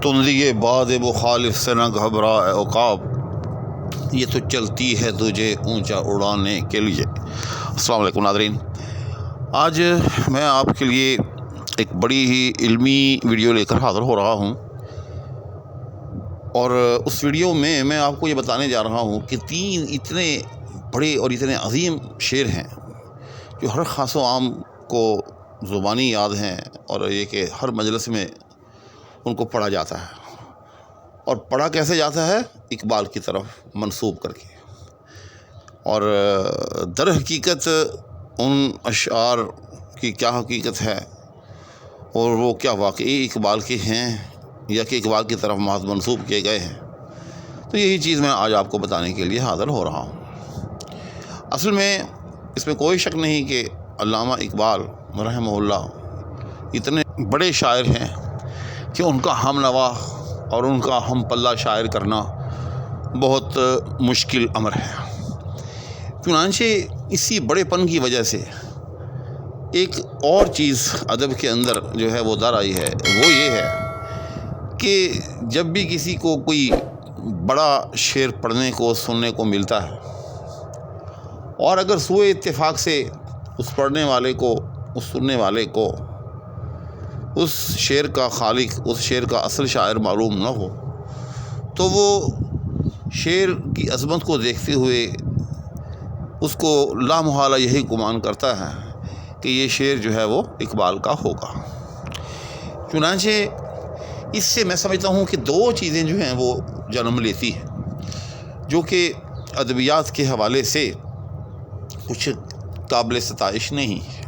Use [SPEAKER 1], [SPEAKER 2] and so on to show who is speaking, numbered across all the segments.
[SPEAKER 1] تندی باد مخالف سے نہ گھبرا اے عقاب، یہ تو چلتی ہے تجھے اونچا اڑانے کے لیے۔ السلام علیکم ناظرین، آج میں آپ کے لیے ایک بڑی ہی علمی ویڈیو لے کر حاضر ہو رہا ہوں، اور اس ویڈیو میں آپ کو یہ بتانے جا رہا ہوں کہ 3 اتنے بڑے اور اتنے عظیم شعر ہیں جو ہر خاص و عام کو زبانی یاد ہیں، اور یہ کہ ہر مجلس میں ان کو پڑھا جاتا ہے، اور پڑھا کیسے جاتا ہے؟ اقبال کی طرف منسوب کر کے۔ اور در حقیقت ان اشعار کی کیا حقیقت ہے، اور وہ کیا واقعی اقبال کے ہیں یا کہ اقبال کی طرف محض منسوب کیے گئے ہیں، تو یہی چیز میں آج آپ کو بتانے کے لیے حاضر ہو رہا ہوں۔ اصل میں اس میں کوئی شک نہیں کہ علامہ اقبال رحمہ اللہ اتنے بڑے شاعر ہیں کہ ان کا ہم نوا اور ان کا ہم پلہ شاعر کرنا بہت مشکل امر ہے۔ چنانچہ اسی بڑے پن کی وجہ سے ایک اور چیز ادب کے اندر جو ہے وہ در آئی ہے، وہ یہ ہے کہ جب بھی کسی کو کوئی بڑا شعر پڑھنے کو سننے کو ملتا ہے، اور اگر سوء اتفاق سے اس پڑھنے والے کو، اس سننے والے کو اس شعر کا خالق، اس شعر کا اصل شاعر معلوم نہ ہو، تو وہ شعر کی عظمت کو دیکھتے ہوئے اس کو لامحالہ یہی گمان کرتا ہے کہ یہ شعر جو ہے وہ اقبال کا ہوگا۔ چنانچہ اس سے میں سمجھتا ہوں کہ 2 چیزیں جو ہیں وہ جنم لیتی ہیں، جو کہ ادبیات کے حوالے سے کچھ قابل ستائش نہیں ہے۔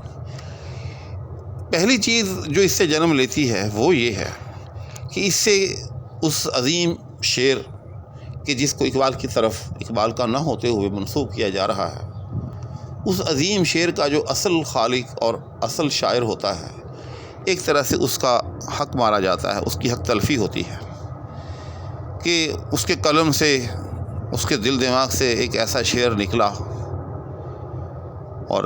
[SPEAKER 1] پہلی چیز جو اس سے جنم لیتی ہے وہ یہ ہے کہ اس سے اس عظیم شعر کہ جس کو اقبال کی طرف اقبال کا نہ ہوتے ہوئے منسوب کیا جا رہا ہے، اس عظیم شعر کا جو اصل خالق اور اصل شاعر ہوتا ہے، ایک طرح سے اس کا حق مارا جاتا ہے، اس کی حق تلفی ہوتی ہے کہ اس کے قلم سے، اس کے دل دماغ سے ایک ایسا شعر نکلا، اور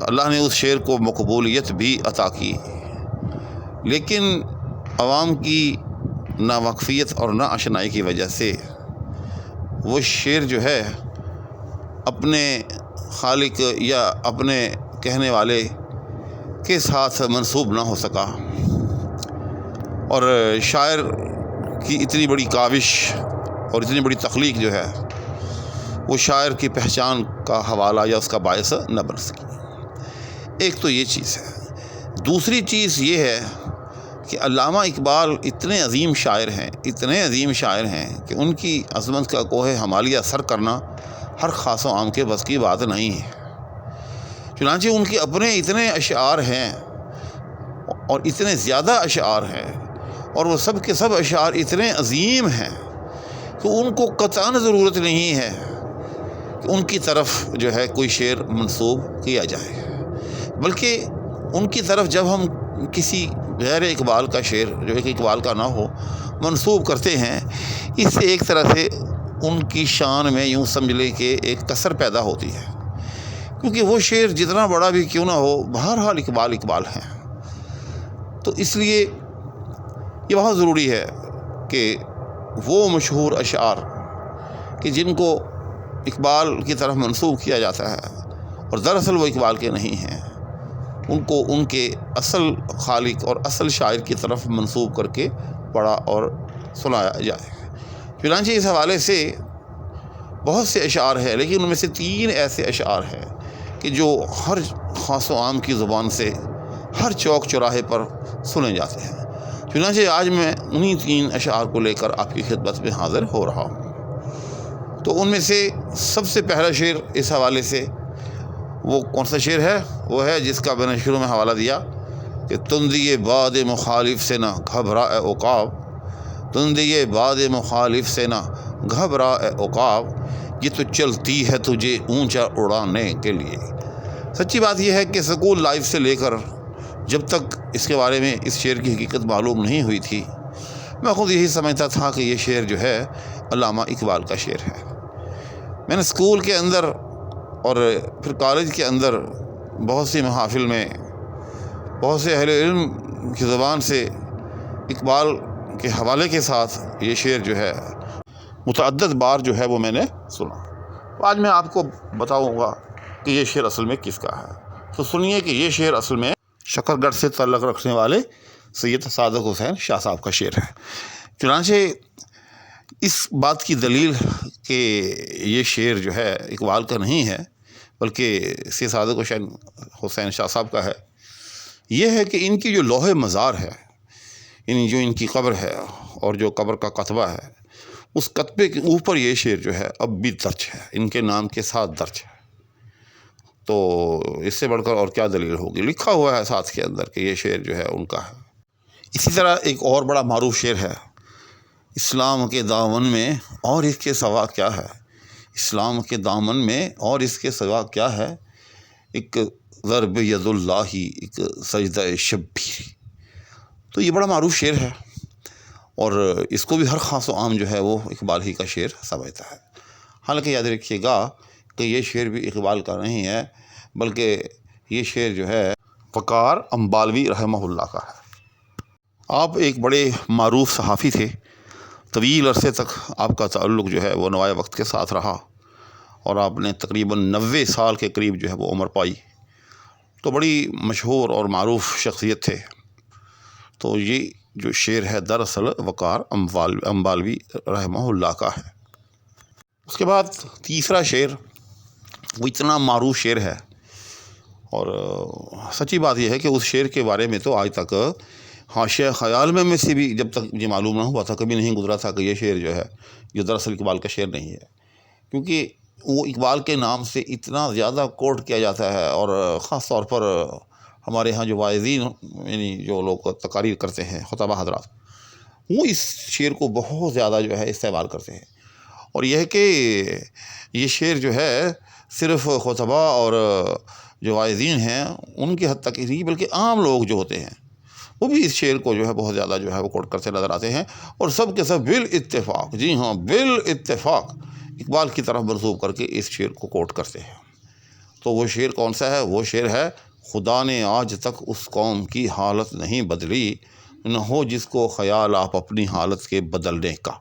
[SPEAKER 1] اللہ نے اس شعر کو مقبولیت بھی عطا کی، لیکن عوام کی ناواقفیت اور ناآشنائی کی وجہ سے وہ شعر جو ہے اپنے خالق یا اپنے کہنے والے کے ساتھ منسوب نہ ہو سکا، اور شاعر کی اتنی بڑی کاوش اور اتنی بڑی تخلیق جو ہے وہ شاعر کی پہچان کا حوالہ یا اس کا باعث نہ بن سکی۔ ایک تو یہ چیز ہے۔ دوسری چیز یہ ہے کہ علامہ اقبال اتنے عظیم شاعر ہیں، اتنے عظیم شاعر ہیں کہ ان کی عظمت کا کوہ ہمالیہ سر کرنا ہر خاص و عام کے بس کی بات نہیں ہے۔ چنانچہ ان کے اپنے اتنے اشعار ہیں، اور اتنے زیادہ اشعار ہیں، اور وہ سب کے سب اشعار اتنے عظیم ہیں کہ ان کو قطعاً ضرورت نہیں ہے کہ ان کی طرف جو ہے کوئی شعر منسوب کیا جائے، بلکہ ان کی طرف جب ہم کسی غیر اقبال کا شعر جو ایک اقبال کا نہ ہو منسوب کرتے ہیں، اس سے ایک طرح سے ان کی شان میں یوں سمجھ لے کہ ایک کسر پیدا ہوتی ہے، کیونکہ وہ شعر جتنا بڑا بھی کیوں نہ ہو، بہرحال اقبال اقبال ہیں۔ تو اس لیے یہ بہت ضروری ہے کہ وہ مشہور اشعار کہ جن کو اقبال کی طرف منسوب کیا جاتا ہے اور دراصل وہ اقبال کے نہیں ہیں، ان کو ان کے اصل خالق اور اصل شاعر کی طرف منسوب کر کے پڑھا اور سنایا جائے۔ چنانچہ اس حوالے سے بہت سے اشعار ہیں، لیکن ان میں سے 3 ایسے اشعار ہیں کہ جو ہر خاص و عام کی زبان سے ہر چوک چوراہے پر سنے جاتے ہیں۔ چنانچہ آج میں انہی 3 اشعار کو لے کر آپ کی خدمت میں حاضر ہو رہا ہوں۔ تو ان میں سے سب سے پہلا شعر اس حوالے سے وہ کون سا شعر ہے؟ وہ ہے جس کا میں نے شروع میں حوالہ دیا کہ تندی باد مخالف سے نہ گھبرا اے عقاب، تندی باد مخالف سے نہ گھبرا اے عقاب، یہ تو چلتی ہے تجھے اونچا اڑانے کے لیے۔ سچی بات یہ ہے کہ اسکول لائف سے لے کر جب تک اس کے بارے میں اس شعر کی حقیقت معلوم نہیں ہوئی تھی، میں خود یہی سمجھتا تھا کہ یہ شعر جو ہے علامہ اقبال کا شعر ہے۔ میں نے اسکول کے اندر اور پھر کالج کے اندر بہت سی محافل میں بہت سے اہل علم کی زبان سے اقبال کے حوالے کے ساتھ یہ شعر جو ہے متعدد بار جو ہے وہ میں نے سنا. آج میں آپ کو بتاؤں گا کہ یہ شعر اصل میں کس کا ہے. تو سنیے کہ یہ شعر اصل میں شکر گڑھ سے تعلق رکھنے والے سید صادق حسین شاہ صاحب کا شعر ہے. چنانچہ اس بات کی دلیل کہ یہ شعر جو ہے اقبال کا نہیں ہے بلکہ سید صادق حسین شاہ صاحب کا ہے، یہ ہے کہ ان کی جو لوح مزار ہے، جو ان کی قبر ہے اور جو قبر کا کتبہ ہے، اس کتبے کے اوپر یہ شعر جو ہے اب بھی درج ہے، ان کے نام کے ساتھ درج ہے. تو اس سے بڑھ کر اور کیا دلیل ہوگی؟ لکھا ہوا ہے ساتھ کے اندر کہ یہ شعر جو ہے ان کا ہے. اسی طرح ایک اور بڑا معروف شعر ہے، اسلام کے دامن میں اور اس کے سوا کیا ہے، اسلام کے دامن میں اور اس کے سوا کیا ہے، ایک ضرب ید اللہ ایک سجدہ شبیر. تو یہ بڑا معروف شعر ہے اور اس کو بھی ہر خاص و عام جو ہے وہ اقبال ہی کا شعر سمجھتا ہے. حالانکہ یاد رکھیے گا کہ یہ شعر بھی اقبال کا نہیں ہے بلکہ یہ شعر جو ہے وقار امبالوی رحمہ اللہ کا ہے. آپ ایک بڑے معروف صحافی تھے، طویل عرصے تک آپ کا تعلق جو ہے وہ نوائے وقت کے ساتھ رہا اور آپ نے تقریباً 90 سال کے قریب جو ہے وہ عمر پائی. تو بڑی مشہور اور معروف شخصیت تھے. تو یہ جو شعر ہے دراصل وقار امبالوی رحمہ اللہ کا ہے. اس کے بعد تیسرا شعر وہ اتنا معروف شعر ہے اور سچی بات یہ ہے کہ اس شعر کے بارے میں تو آج تک حاشیہ خیال میں سے بھی جب تک مجھے معلوم نہ ہوا تھا، کبھی نہیں گزرا تھا کہ یہ شعر جو ہے یہ دراصل اقبال کا شعر نہیں ہے. کیونکہ وہ اقبال کے نام سے اتنا زیادہ کوٹ کیا جاتا ہے اور خاص طور پر ہمارے ہاں جو واعظین یعنی جو لوگ تقاریر کرتے ہیں خطبہ حضرات، وہ اس شعر کو بہت زیادہ جو ہے استعمال کرتے ہیں. اور یہ ہے کہ یہ شعر جو ہے صرف خطبہ اور جو واعظین ہیں ان کی حد تک نہیں بلکہ عام لوگ جو ہوتے ہیں وہ بھی اس شعر کو جو ہے بہت زیادہ جو ہے وہ کوٹ کرتے نظر آتے ہیں. اور سب کے سب بالاتفاق، جی ہاں بالاتفاق، اقبال کی طرف منسوب کر کے اس شعر کو کوٹ کرتے ہیں. تو وہ شعر کون سا ہے؟ وہ شعر ہے خدا نے آج تک اس قوم کی حالت نہیں بدلی، نہ ہو جس کو خیال آپ اپنی حالت کے بدلنے کا.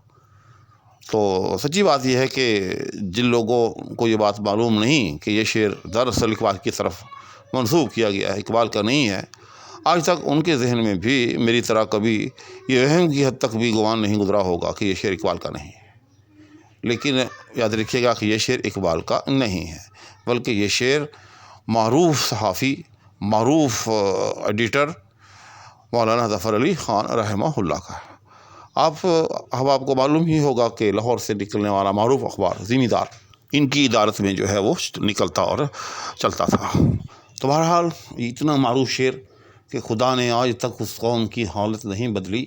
[SPEAKER 1] تو سچی بات یہ ہے کہ جن لوگوں کو یہ بات معلوم نہیں کہ یہ شعر دراصل اقبال کی طرف منسوب کیا گیا ہے، اقبال کا نہیں ہے، آج تک ان کے ذہن میں بھی میری طرح کبھی یہ وہم کی حد تک بھی گمان نہیں گزرا ہوگا کہ یہ شعر اقبال کا نہیں ہے. لیکن یاد رکھیے گا کہ یہ شعر اقبال کا نہیں ہے بلکہ یہ شعر معروف صحافی، معروف ایڈیٹر مولانا ظفر علی خان رحمہ اللہ کا ہے. اب آپ کو معلوم ہی ہوگا کہ لاہور سے نکلنے والا معروف اخبار ذمہ دار ان کی ادارت میں جو ہے وہ نکلتا اور چلتا تھا. تو بہرحال اتنا معروف شعر کہ خدا نے آج تک اس قوم کی حالت نہیں بدلی،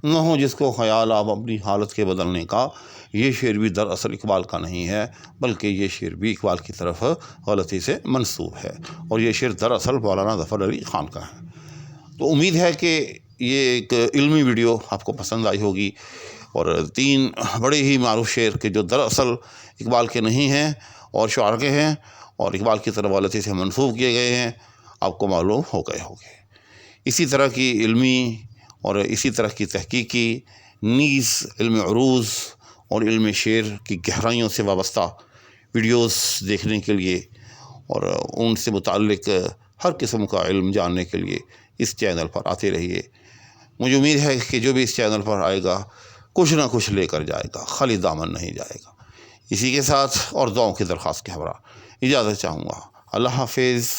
[SPEAKER 1] نہ ہو جس کو خیال آپ اپنی حالت کے بدلنے کا، یہ شعر بھی دراصل اقبال کا نہیں ہے بلکہ یہ شعر بھی اقبال کی طرف غلطی سے منسوب ہے اور یہ شعر دراصل مولانا ظفر علی خان کا ہے. تو امید ہے کہ یہ ایک علمی ویڈیو آپ کو پسند آئی ہوگی اور 3 بڑے ہی معروف شعر کہ جو دراصل اقبال کے نہیں ہیں اور شعراء کے ہیں اور اقبال کی طرف غلطی سے منسوب کیے گئے ہیں آپ کو معلوم ہو گئے ہوں گے. اسی طرح کی علمی اور اسی طرح کی تحقیقی نیز علم عروض اور علم شعر کی گہرائیوں سے وابستہ ویڈیوز دیکھنے کے لیے اور ان سے متعلق ہر قسم کا علم جاننے کے لیے اس چینل پر آتے رہیے. مجھے امید ہے کہ جو بھی اس چینل پر آئے گا کچھ نہ کچھ لے کر جائے گا، خالی دامن نہیں جائے گا. اسی کے ساتھ اور دعاؤں کی درخواست کے ہمراہ اجازت چاہوں گا. اللہ حافظ.